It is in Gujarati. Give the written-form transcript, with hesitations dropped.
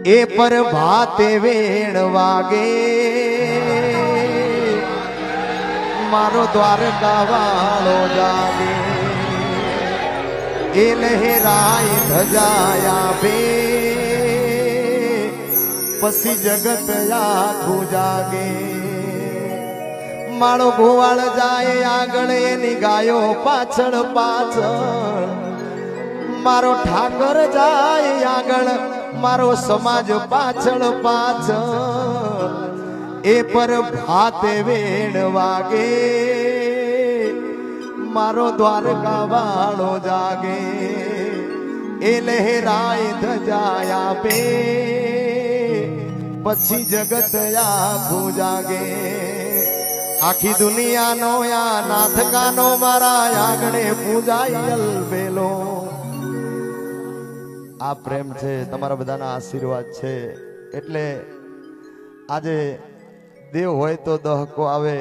એ પર ભાતે વેણ વાગે મારો દ્વારકા વાળો જાગે એ લહેરાય ધજાયા બે પછી જગત આખું જાગે મારો ગોવાળ જાય આગળ એની ગાયો પાછળ પાછળ મારો ઠાકર જાય આગળ મારો સમાજ પાછળ પાછળ એ પર ભાતે વેણ વાગે મારો દ્વારકા વાળો જાગે એ લહેરાય ધજાયા પે પછી જગત આખું જાગે આખી દુનિયાનો યા નાથકાનો મારા આગણે પૂજાય અલબેલો આ પ્રેમ છે તમારા બધાના આશીર્વાદ છે એટલે આજે દેવ હોય તો દહકો આવે